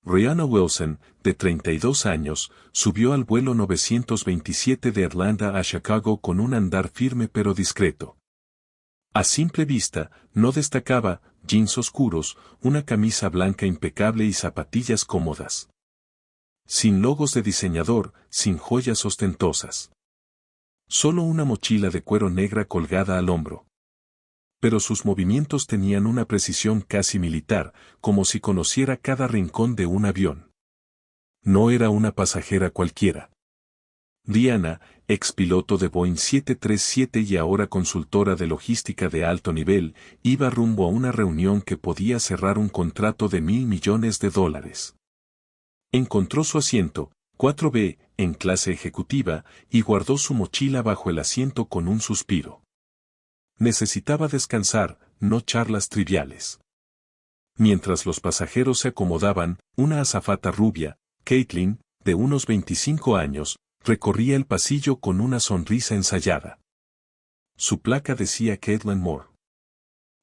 Rihanna Wilson, de 32 años, subió al vuelo 927 de Atlanta a Chicago con un andar firme pero discreto. A simple vista, no destacaba, jeans oscuros, una camisa blanca impecable y zapatillas cómodas. Sin logos de diseñador, sin joyas ostentosas. Solo una mochila de cuero negra colgada al hombro. Pero sus movimientos tenían una precisión casi militar, como si conociera cada rincón de un avión. No era una pasajera cualquiera. Rihanna, expiloto de Boeing 737 y ahora consultora de logística de alto nivel, iba rumbo a una reunión que podía cerrar un contrato de $1.000 millones. Encontró su asiento, 4B, en clase ejecutiva, y guardó su mochila bajo el asiento con un suspiro. Necesitaba descansar, no charlas triviales. Mientras los pasajeros se acomodaban, una azafata rubia, Caitlin, de unos 25 años, recorría el pasillo con una sonrisa ensayada. Su placa decía Caitlin Moore.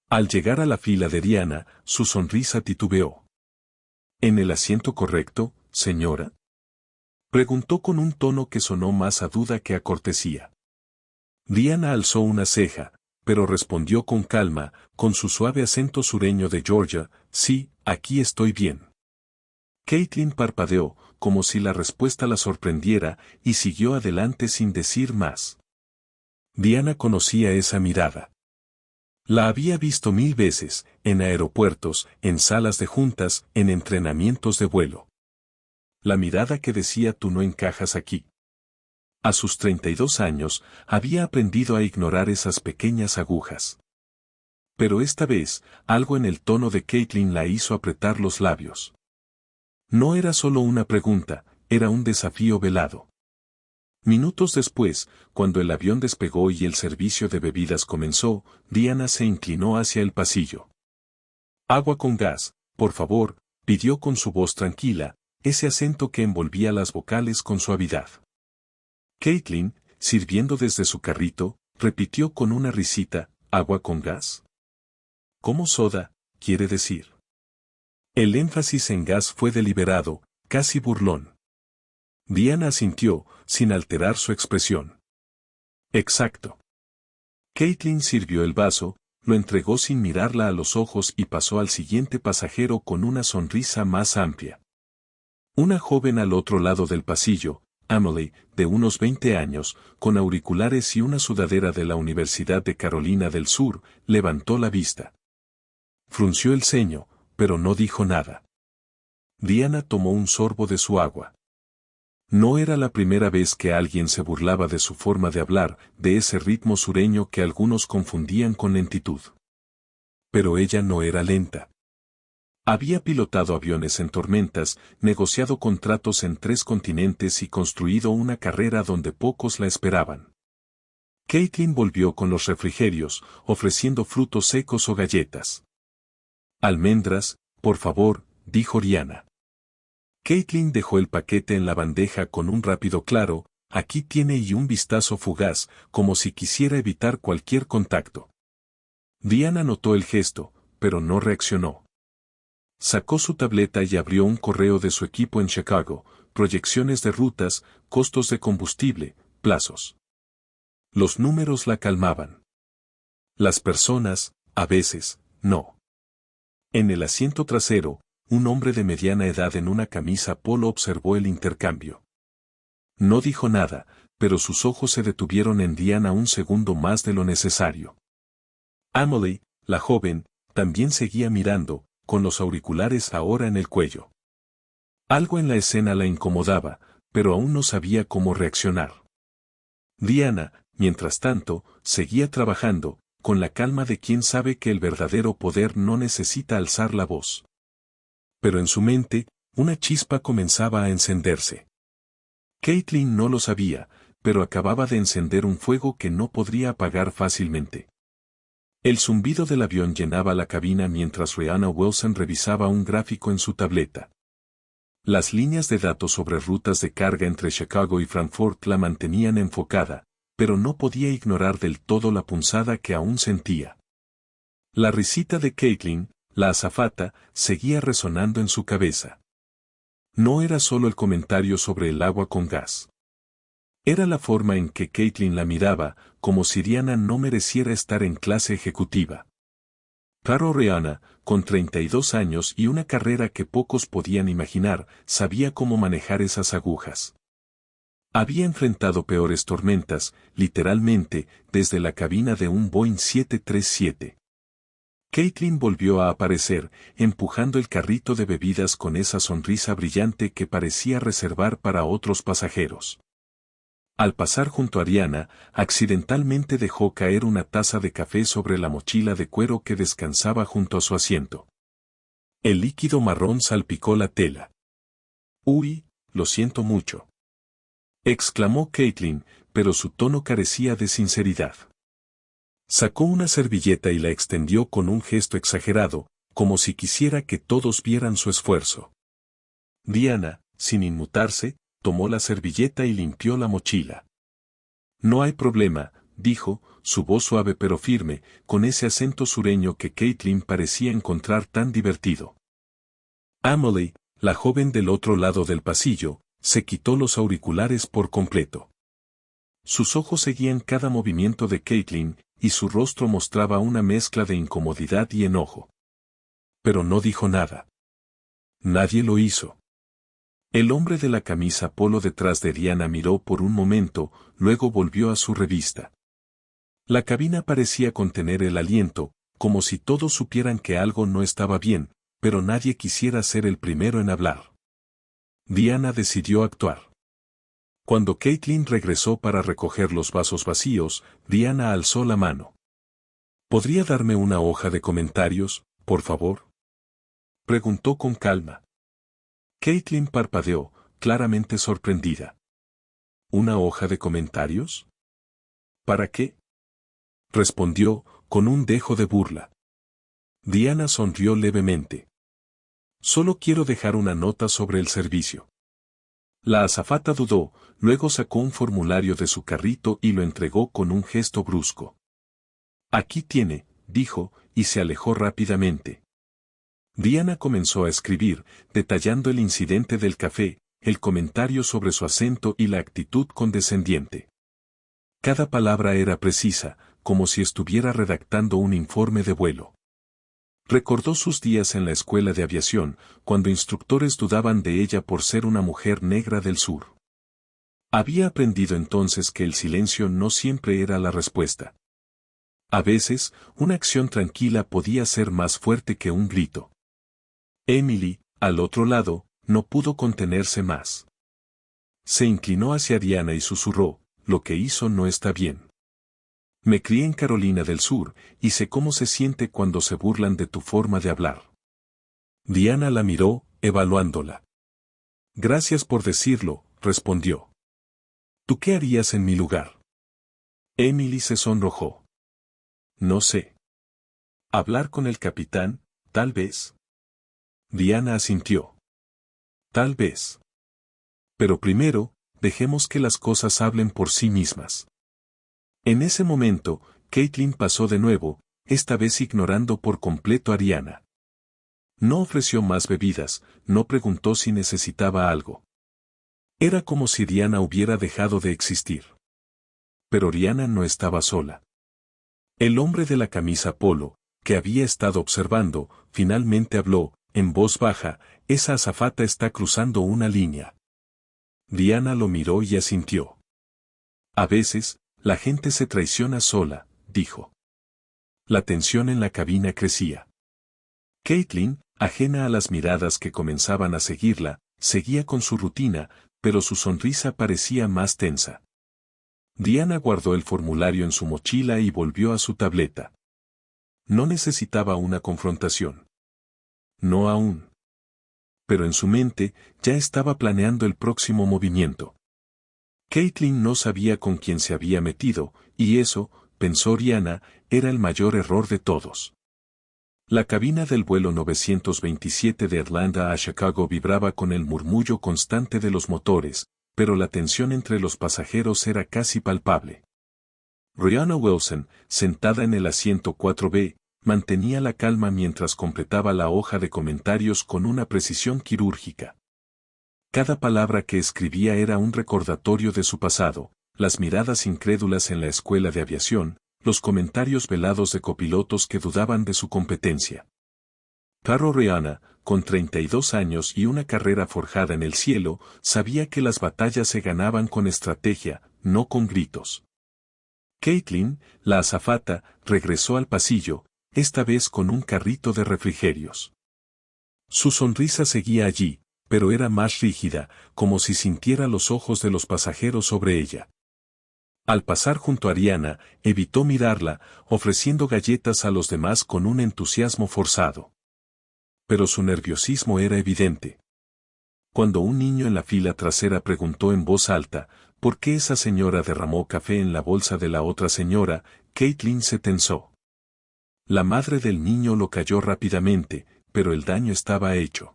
Al llegar a la fila de Rihanna, su sonrisa titubeó. ¿En el asiento correcto, señora? Preguntó con un tono que sonó más a duda que a cortesía. Rihanna alzó una ceja, pero respondió con calma, con su suave acento sureño de Georgia, sí, aquí estoy bien. Caitlin parpadeó, como si la respuesta la sorprendiera, y siguió adelante sin decir más. Rihanna conocía esa mirada. La había visto 1000 veces, en aeropuertos, en salas de juntas, en entrenamientos de vuelo. La mirada que decía tú no encajas aquí. A sus 32 años, había aprendido a ignorar esas pequeñas agujas. Pero esta vez, algo en el tono de Caitlin la hizo apretar los labios. No era solo una pregunta, era un desafío velado. Minutos después, cuando el avión despegó y el servicio de bebidas comenzó, Rihanna se inclinó hacia el pasillo. Agua con gas, por favor, pidió con su voz tranquila, ese acento que envolvía las vocales con suavidad. Caitlin, sirviendo desde su carrito, repitió con una risita, ¿agua con gas? ¿Cómo soda, quiere decir? El énfasis en gas fue deliberado, casi burlón. Rihanna asintió, sin alterar su expresión. Exacto. Caitlin sirvió el vaso, lo entregó sin mirarla a los ojos y pasó al siguiente pasajero con una sonrisa más amplia. Una joven al otro lado del pasillo, Emily, de unos 20 años, con auriculares y una sudadera de la Universidad de Carolina del Sur, levantó la vista. Frunció el ceño, pero no dijo nada. Rihanna tomó un sorbo de su agua. No era la primera vez que alguien se burlaba de su forma de hablar, de ese ritmo sureño que algunos confundían con lentitud. Pero ella no era lenta. Había pilotado aviones en tormentas, negociado contratos en 3 continentes y construido una carrera donde pocos la esperaban. Caitlin volvió con los refrigerios, ofreciendo frutos secos o galletas. Almendras, por favor, dijo Rihanna. Caitlin dejó el paquete en la bandeja con un rápido claro, aquí tiene y un vistazo fugaz, como si quisiera evitar cualquier contacto. Rihanna notó el gesto, pero no reaccionó. Sacó su tableta y abrió un correo de su equipo en Chicago, proyecciones de rutas, costos de combustible, plazos. Los números la calmaban. Las personas, a veces, no. En el asiento trasero, un hombre de mediana edad en una camisa polo observó el intercambio. No dijo nada, pero sus ojos se detuvieron en Rihanna un segundo más de lo necesario. Emily, la joven, también seguía mirando, con los auriculares ahora en el cuello. Algo en la escena la incomodaba, pero aún no sabía cómo reaccionar. Rihanna, mientras tanto, seguía trabajando, con la calma de quien sabe que el verdadero poder no necesita alzar la voz. Pero en su mente, una chispa comenzaba a encenderse. Caitlin no lo sabía, pero acababa de encender un fuego que no podría apagar fácilmente. El zumbido del avión llenaba la cabina mientras Rihanna Wilson revisaba un gráfico en su tableta. Las líneas de datos sobre rutas de carga entre Chicago y Frankfurt la mantenían enfocada, pero no podía ignorar del todo la punzada que aún sentía. La risita de Caitlin, la azafata, seguía resonando en su cabeza. No era solo el comentario sobre el agua con gas. Era la forma en que Caitlin la miraba, como si Rihanna no mereciera estar en clase ejecutiva. Claro, Rihanna, con 32 años y una carrera que pocos podían imaginar, sabía cómo manejar esas agujas. Había enfrentado peores tormentas, literalmente, desde la cabina de un Boeing 737. Caitlin volvió a aparecer, empujando el carrito de bebidas con esa sonrisa brillante que parecía reservar para otros pasajeros. Al pasar junto a Rihanna, accidentalmente dejó caer una taza de café sobre la mochila de cuero que descansaba junto a su asiento. El líquido marrón salpicó la tela. «Uy, lo siento mucho», exclamó Caitlin, pero su tono carecía de sinceridad. Sacó una servilleta y la extendió con un gesto exagerado, como si quisiera que todos vieran su esfuerzo. Rihanna, sin inmutarse, tomó la servilleta y limpió la mochila. «No hay problema», dijo, su voz suave pero firme, con ese acento sureño que Caitlin parecía encontrar tan divertido. Emily, la joven del otro lado del pasillo, se quitó los auriculares por completo. Sus ojos seguían cada movimiento de Caitlin, y su rostro mostraba una mezcla de incomodidad y enojo. Pero no dijo nada. Nadie lo hizo. El hombre de la camisa polo detrás de Rihanna miró por un momento, luego volvió a su revista. La cabina parecía contener el aliento, como si todos supieran que algo no estaba bien, pero nadie quisiera ser el primero en hablar. Rihanna decidió actuar. Cuando Caitlin regresó para recoger los vasos vacíos, Rihanna alzó la mano. ¿Podría darme una hoja de comentarios, por favor?, preguntó con calma. Caitlin parpadeó, claramente sorprendida. ¿Una hoja de comentarios? ¿Para qué?, respondió, con un dejo de burla. Rihanna sonrió levemente. Solo quiero dejar una nota sobre el servicio. La azafata dudó, luego sacó un formulario de su carrito y lo entregó con un gesto brusco. Aquí tiene, dijo, y se alejó rápidamente. Rihanna comenzó a escribir, detallando el incidente del café, el comentario sobre su acento y la actitud condescendiente. Cada palabra era precisa, como si estuviera redactando un informe de vuelo. Recordó sus días en la escuela de aviación, cuando instructores dudaban de ella por ser una mujer negra del sur. Había aprendido entonces que el silencio no siempre era la respuesta. A veces, una acción tranquila podía ser más fuerte que un grito. Emily, al otro lado, no pudo contenerse más. Se inclinó hacia Rihanna y susurró, «Lo que hizo no está bien. Me crié en Carolina del Sur, y sé cómo se siente cuando se burlan de tu forma de hablar». Rihanna la miró, evaluándola. «Gracias por decirlo», respondió. «¿Tú qué harías en mi lugar?». Emily se sonrojó. «No sé. Hablar con el capitán, tal vez». Rihanna asintió. «Tal vez. Pero primero, dejemos que las cosas hablen por sí mismas». En ese momento, Caitlin pasó de nuevo, esta vez ignorando por completo a Rihanna. No ofreció más bebidas, no preguntó si necesitaba algo. Era como si Rihanna hubiera dejado de existir. Pero Rihanna no estaba sola. El hombre de la camisa polo, que había estado observando, finalmente habló, en voz baja, «Esa azafata está cruzando una línea». Rihanna lo miró y asintió. «A veces, la gente se traiciona sola», dijo. La tensión en la cabina crecía. Caitlin, ajena a las miradas que comenzaban a seguirla, seguía con su rutina, pero su sonrisa parecía más tensa. Rihanna guardó el formulario en su mochila y volvió a su tableta. No necesitaba una confrontación. No aún. Pero en su mente, ya estaba planeando el próximo movimiento. Caitlin no sabía con quién se había metido, y eso, pensó Rihanna, era el mayor error de todos. La cabina del vuelo 927 de Atlanta a Chicago vibraba con el murmullo constante de los motores, pero la tensión entre los pasajeros era casi palpable. Rihanna Wilson, sentada en el asiento 4B, mantenía la calma mientras completaba la hoja de comentarios con una precisión quirúrgica. Cada palabra que escribía era un recordatorio de su pasado, las miradas incrédulas en la escuela de aviación, los comentarios velados de copilotos que dudaban de su competencia. Caro Rihanna, con 32 años y una carrera forjada en el cielo, sabía que las batallas se ganaban con estrategia, no con gritos. Caitlin, la azafata, regresó al pasillo, esta vez con un carrito de refrigerios. Su sonrisa seguía allí, pero era más rígida, como si sintiera los ojos de los pasajeros sobre ella. Al pasar junto a Ariana, evitó mirarla, ofreciendo galletas a los demás con un entusiasmo forzado. Pero su nerviosismo era evidente. Cuando un niño en la fila trasera preguntó en voz alta, ¿por qué esa señora derramó café en la bolsa de la otra señora?, Caitlin se tensó. La madre del niño lo calló rápidamente, pero el daño estaba hecho.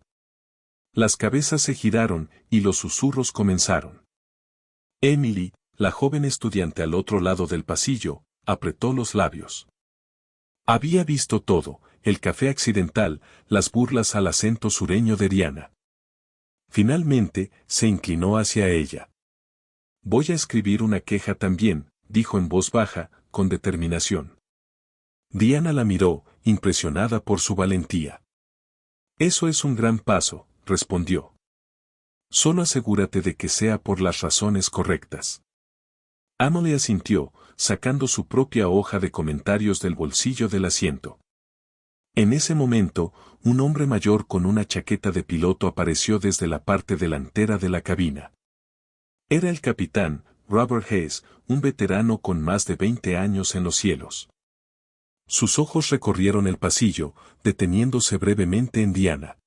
Las cabezas se giraron, y los susurros comenzaron. Emily, la joven estudiante al otro lado del pasillo, apretó los labios. Había visto todo, el café accidental, las burlas al acento sureño de Rihanna. Finalmente, se inclinó hacia ella. Voy a escribir una queja también, dijo en voz baja, con determinación. Rihanna la miró, impresionada por su valentía. Eso es un gran paso, respondió. Solo asegúrate de que sea por las razones correctas. Emily asintió, sacando su propia hoja de comentarios del bolsillo del asiento. En ese momento, un hombre mayor con una chaqueta de piloto apareció desde la parte delantera de la cabina. Era el capitán, Robert Hayes, un veterano con más de 20 años en los cielos. Sus ojos recorrieron el pasillo, deteniéndose brevemente en Rihanna.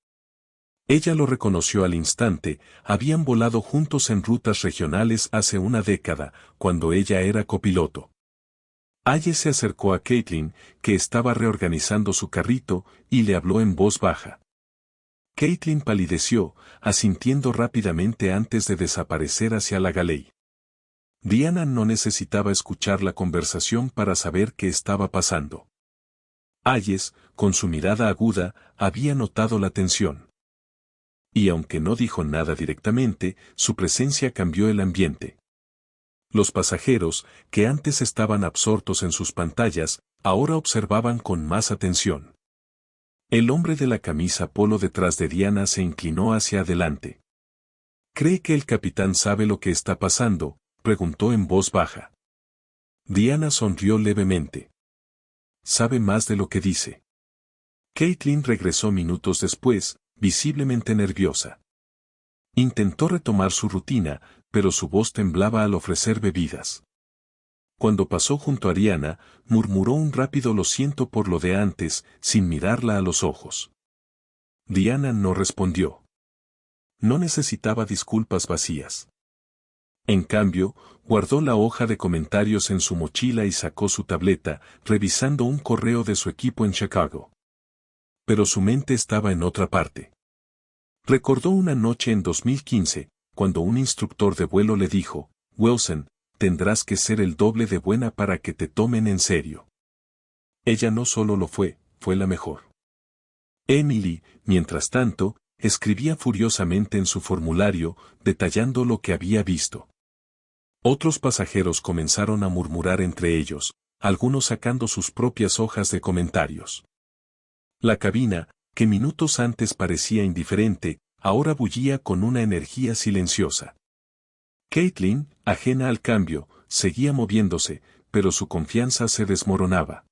Ella lo reconoció al instante, habían volado juntos en rutas regionales hace una década, cuando ella era copiloto. Hayes se acercó a Caitlin, que estaba reorganizando su carrito, y le habló en voz baja. Caitlin palideció, asintiendo rápidamente antes de desaparecer hacia la galería. Rihanna no necesitaba escuchar la conversación para saber qué estaba pasando. Hayes, con su mirada aguda, había notado la tensión. Y aunque no dijo nada directamente, su presencia cambió el ambiente. Los pasajeros, que antes estaban absortos en sus pantallas, ahora observaban con más atención. El hombre de la camisa polo detrás de Rihanna se inclinó hacia adelante. ¿Cree que el capitán sabe lo que está pasando?, preguntó en voz baja. Rihanna sonrió levemente. Sabe más de lo que dice. Caitlin regresó minutos después, visiblemente nerviosa. Intentó retomar su rutina, pero su voz temblaba al ofrecer bebidas. Cuando pasó junto a Rihanna, murmuró un rápido lo siento por lo de antes, sin mirarla a los ojos. Rihanna no respondió. No necesitaba disculpas vacías. En cambio, guardó la hoja de comentarios en su mochila y sacó su tableta, revisando un correo de su equipo en Chicago. Pero su mente estaba en otra parte. Recordó una noche en 2015, cuando un instructor de vuelo le dijo, Wilson, tendrás que ser el doble de buena para que te tomen en serio. Ella no solo lo fue, fue la mejor. Emily, mientras tanto, escribía furiosamente en su formulario, detallando lo que había visto. Otros pasajeros comenzaron a murmurar entre ellos, algunos sacando sus propias hojas de comentarios. La cabina, que minutos antes parecía indiferente, ahora bullía con una energía silenciosa. Caitlin, ajena al cambio, seguía moviéndose, pero su confianza se desmoronaba.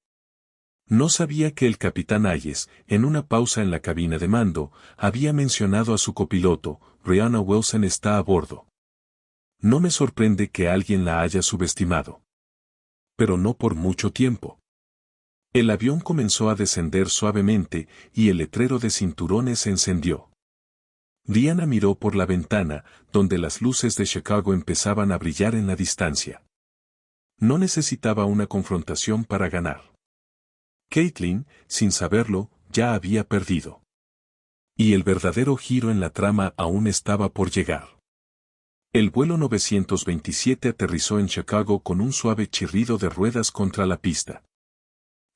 No sabía que el capitán Hayes, en una pausa en la cabina de mando, había mencionado a su copiloto, Rihanna Wilson está a bordo. No me sorprende que alguien la haya subestimado. Pero no por mucho tiempo. El avión comenzó a descender suavemente, y el letrero de cinturones se encendió. Rihanna miró por la ventana, donde las luces de Chicago empezaban a brillar en la distancia. No necesitaba una confrontación para ganar. Caitlin, sin saberlo, ya había perdido. Y el verdadero giro en la trama aún estaba por llegar. El vuelo 927 aterrizó en Chicago con un suave chirrido de ruedas contra la pista.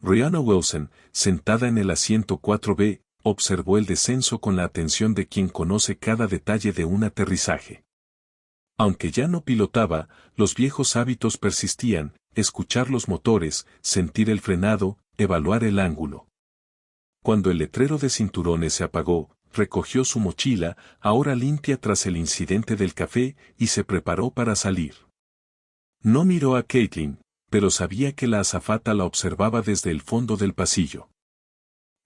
Rihanna Wilson, sentada en el asiento 4B, observó el descenso con la atención de quien conoce cada detalle de un aterrizaje. Aunque ya no pilotaba, los viejos hábitos persistían: escuchar los motores, sentir el frenado, evaluar el ángulo. Cuando el letrero de cinturones se apagó, recogió su mochila, ahora limpia tras el incidente del café, y se preparó para salir. No miró a Caitlin, pero sabía que la azafata la observaba desde el fondo del pasillo.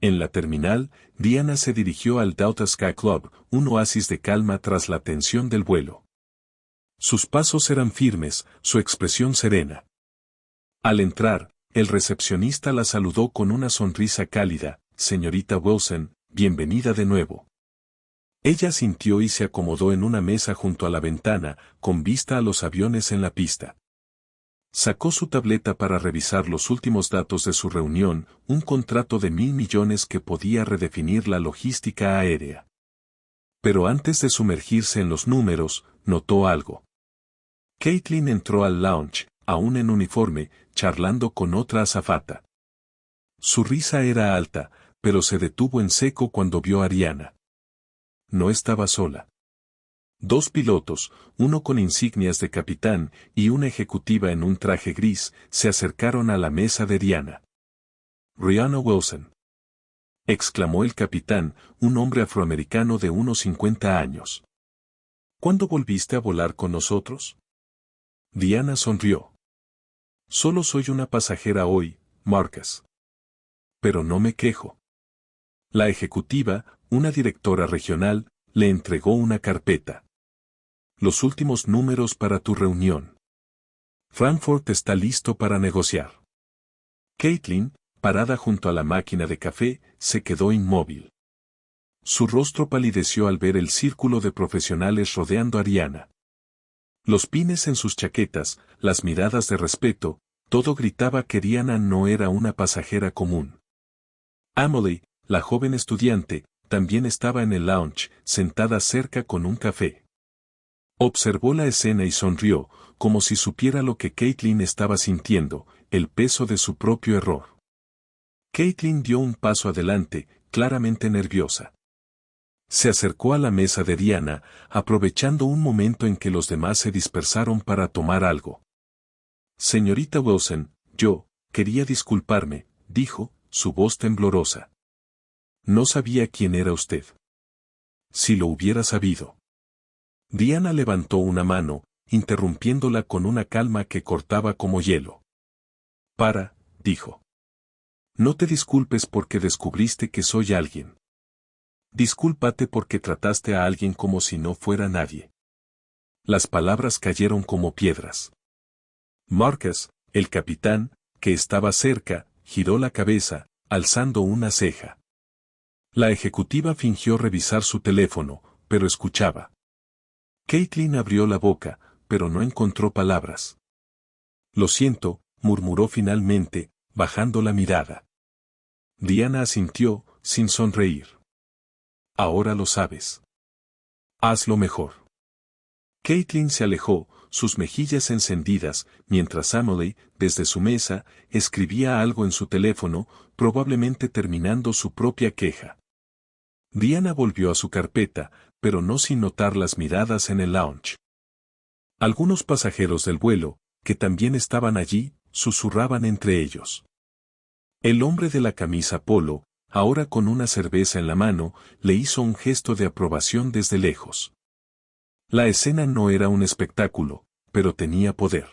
En la terminal, Diana se dirigió al Delta Sky Club, un oasis de calma tras la tensión del vuelo. Sus pasos eran firmes, su expresión serena. Al entrar, el recepcionista la saludó con una sonrisa cálida: «Señorita Wilson, bienvenida de nuevo». Ella asintió y se acomodó en una mesa junto a la ventana, con vista a los aviones en la pista. Sacó su tableta para revisar los últimos datos de su reunión, un contrato de $1.000 millones que podía redefinir la logística aérea. Pero antes de sumergirse en los números, notó algo. Caitlin entró al lounge, aún en uniforme, charlando con otra azafata. Su risa era alta, pero se detuvo en seco cuando vio a Ariana. No estaba sola. 2 pilotos, uno con insignias de capitán y una ejecutiva en un traje gris, se acercaron a la mesa de Diana. «Rihanna Wilson», exclamó el capitán, un hombre afroamericano de unos 50 años. «¿Cuándo volviste a volar con nosotros?» Diana sonrió. «Solo soy una pasajera hoy, Marcus. Pero no me quejo». La ejecutiva, una directora regional, le entregó una carpeta. «Los últimos números para tu reunión. Frankfurt está listo para negociar». Caitlin, parada junto a la máquina de café, se quedó inmóvil. Su rostro palideció al ver el círculo de profesionales rodeando a Ariana. Los pines en sus chaquetas, las miradas de respeto, todo gritaba que Diana no era una pasajera común. Emily, la joven estudiante, también estaba en el lounge, sentada cerca con un café. Observó la escena y sonrió, como si supiera lo que Caitlin estaba sintiendo, el peso de su propio error. Caitlin dio un paso adelante, claramente nerviosa. Se acercó a la mesa de Diana, aprovechando un momento en que los demás se dispersaron para tomar algo. «Señorita Wilson, yo quería disculparme», dijo, su voz temblorosa. «No sabía quién era usted». «Si lo hubiera sabido». Diana levantó una mano, interrumpiéndola con una calma que cortaba como hielo. «Dijo. «No te disculpes porque descubriste que soy alguien. Discúlpate porque trataste a alguien como si no fuera nadie». Las palabras cayeron como piedras. Marcus, el capitán, que estaba cerca, giró la cabeza, alzando una ceja. La ejecutiva fingió revisar su teléfono, pero escuchaba. Caitlin abrió la boca, pero no encontró palabras. «Lo siento», murmuró finalmente, bajando la mirada. Diana asintió, sin sonreír. «Ahora lo sabes. Hazlo mejor». Caitlin se alejó, sus mejillas encendidas, mientras Emily, desde su mesa, escribía algo en su teléfono, probablemente terminando su propia queja. Diana volvió a su carpeta, pero no sin notar las miradas en el lounge. Algunos pasajeros del vuelo, que también estaban allí, susurraban entre ellos. El hombre de la camisa polo, ahora con una cerveza en la mano, le hizo un gesto de aprobación desde lejos. La escena no era un espectáculo, pero tenía poder.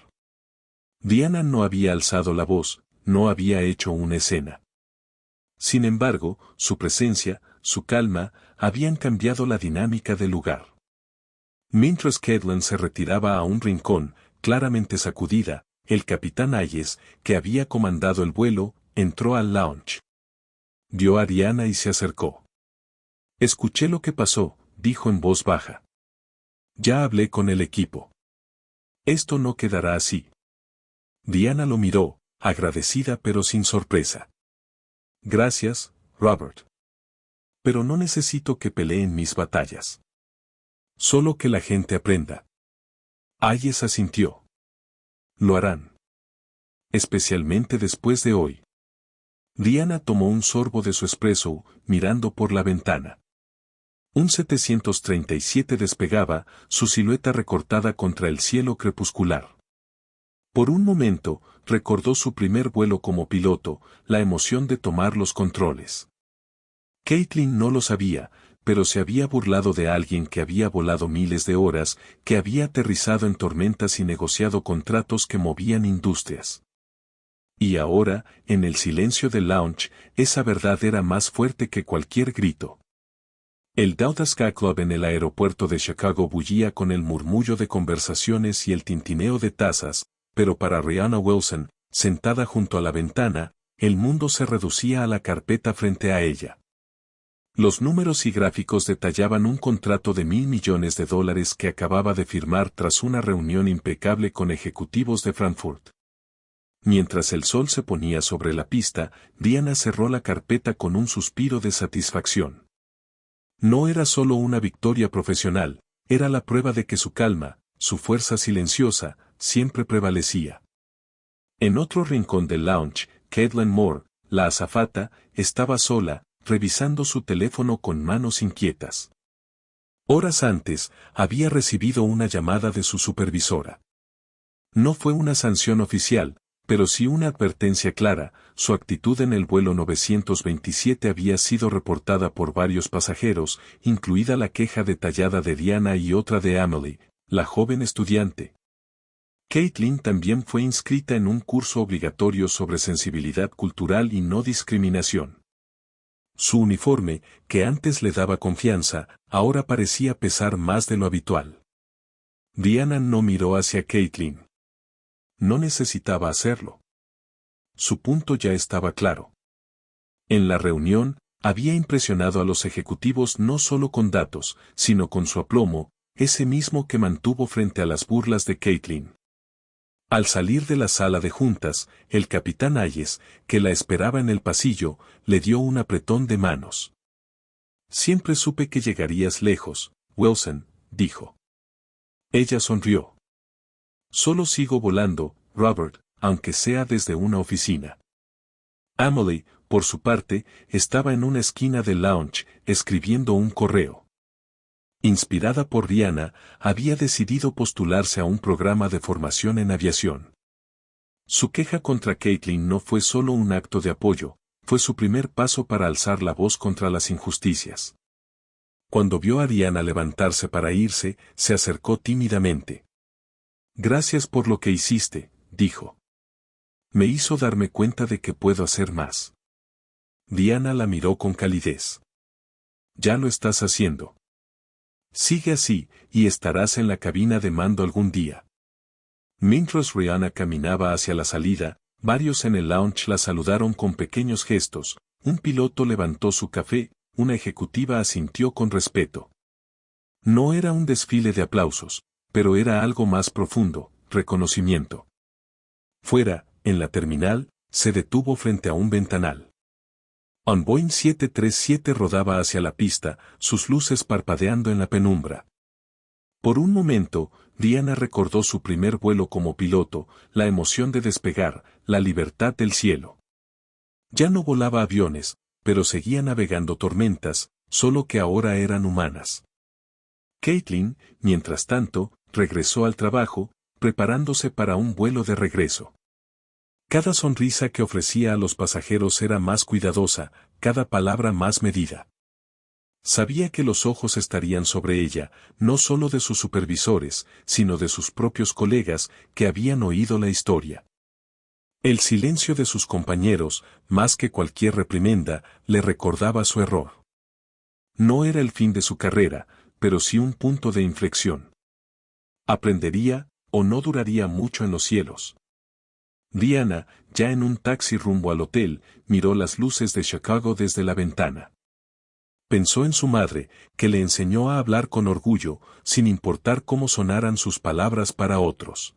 Diana no había alzado la voz, no había hecho una escena. Sin embargo, su presencia, su calma, habían cambiado la dinámica del lugar. Mientras Caitlin se retiraba a un rincón, claramente sacudida, el capitán Hayes, que había comandado el vuelo, entró al lounge. Vio a Diana y se acercó. «Escuché lo que pasó», dijo en voz baja. «Ya hablé con el equipo. Esto no quedará así». Diana lo miró, agradecida pero sin sorpresa. «Gracias, Robert. Pero no necesito que peleen mis batallas. Solo que la gente aprenda». Hayes asintió. «Lo harán. Especialmente después de hoy». Diana tomó un sorbo de su espresso, mirando por la ventana. Un 737 despegaba, su silueta recortada contra el cielo crepuscular. Por un momento, recordó su primer vuelo como piloto, la emoción de tomar los controles. Caitlin no lo sabía, pero se había burlado de alguien que había volado miles de horas, que había aterrizado en tormentas y negociado contratos que movían industrias. Y ahora, en el silencio del lounge, esa verdad era más fuerte que cualquier grito. El Delta Sky Club en el aeropuerto de Chicago bullía con el murmullo de conversaciones y el tintineo de tazas, pero para Rihanna Wilson, sentada junto a la ventana, el mundo se reducía a la carpeta frente a ella. Los números y gráficos detallaban un contrato de $1.000 millones que acababa de firmar tras una reunión impecable con ejecutivos de Frankfurt. Mientras el sol se ponía sobre la pista, Diana cerró la carpeta con un suspiro de satisfacción. No era solo una victoria profesional, era la prueba de que su calma, su fuerza silenciosa, siempre prevalecía. En otro rincón del lounge, Caitlin Moore, la azafata, estaba sola, revisando su teléfono con manos inquietas. Horas antes, había recibido una llamada de su supervisora. No fue una sanción oficial, pero sí una advertencia clara: su actitud en el vuelo 927 había sido reportada por varios pasajeros, incluida la queja detallada de Diana y otra de Emily, la joven estudiante. Caitlin también fue inscrita en un curso obligatorio sobre sensibilidad cultural y no discriminación. Su uniforme, que antes le daba confianza, ahora parecía pesar más de lo habitual. Diana no miró hacia Caitlin. No necesitaba hacerlo. Su punto ya estaba claro. En la reunión, había impresionado a los ejecutivos no solo con datos, sino con su aplomo, ese mismo que mantuvo frente a las burlas de Caitlin. Al salir de la sala de juntas, el capitán Hayes, que la esperaba en el pasillo, le dio un apretón de manos. Siempre supe que llegarías lejos, Wilson, dijo. Ella sonrió. Solo sigo volando, Robert, aunque sea desde una oficina. Emily, por su parte, estaba en una esquina del lounge, escribiendo un correo. Inspirada por Diana, había decidido postularse a un programa de formación en aviación. Su queja contra Caitlin no fue solo un acto de apoyo, fue su primer paso para alzar la voz contra las injusticias. Cuando vio a Diana levantarse para irse, se acercó tímidamente. Gracias por lo que hiciste, dijo. Me hizo darme cuenta de que puedo hacer más. Diana la miró con calidez. Ya lo estás haciendo. Sigue así, y estarás en la cabina de mando algún día. Mientras Rihanna caminaba hacia la salida, varios en el lounge la saludaron con pequeños gestos, un piloto levantó su café, una ejecutiva asintió con respeto. No era un desfile de aplausos, pero era algo más profundo, reconocimiento. Fuera, en la terminal, se detuvo frente a un ventanal. Un Boeing 737 rodaba hacia la pista, sus luces parpadeando en la penumbra. Por un momento, Diana recordó su primer vuelo como piloto, la emoción de despegar, la libertad del cielo. Ya no volaba aviones, pero seguía navegando tormentas, solo que ahora eran humanas. Caitlin, mientras tanto, regresó al trabajo, preparándose para un vuelo de regreso. Cada sonrisa que ofrecía a los pasajeros era más cuidadosa, cada palabra más medida. Sabía que los ojos estarían sobre ella, no solo de sus supervisores, sino de sus propios colegas, que habían oído la historia. El silencio de sus compañeros, más que cualquier reprimenda, le recordaba su error. No era el fin de su carrera, pero sí un punto de inflexión. Aprendería, o no duraría mucho en los cielos. Diana, ya en un taxi rumbo al hotel, miró las luces de Chicago desde la ventana. Pensó en su madre, que le enseñó a hablar con orgullo, sin importar cómo sonaran sus palabras para otros.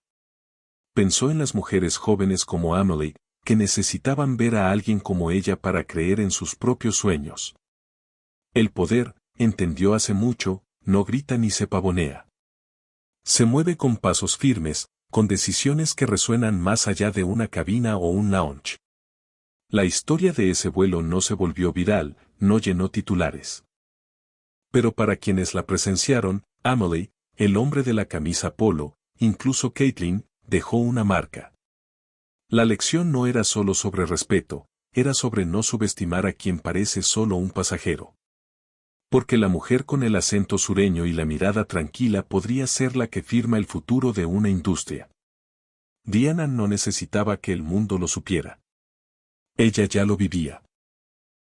Pensó en las mujeres jóvenes como Emily, que necesitaban ver a alguien como ella para creer en sus propios sueños. El poder, entendió hace mucho, no grita ni se pavonea. Se mueve con pasos firmes, con decisiones que resuenan más allá de una cabina o un lounge. La historia de ese vuelo no se volvió viral, no llenó titulares. Pero para quienes la presenciaron, Amelie, el hombre de la camisa polo, incluso Caitlin, dejó una marca. La lección no era solo sobre respeto, era sobre no subestimar a quien parece solo un pasajero. Porque la mujer con el acento sureño y la mirada tranquila podría ser la que firma el futuro de una industria. Diana no necesitaba que el mundo lo supiera. Ella ya lo vivía.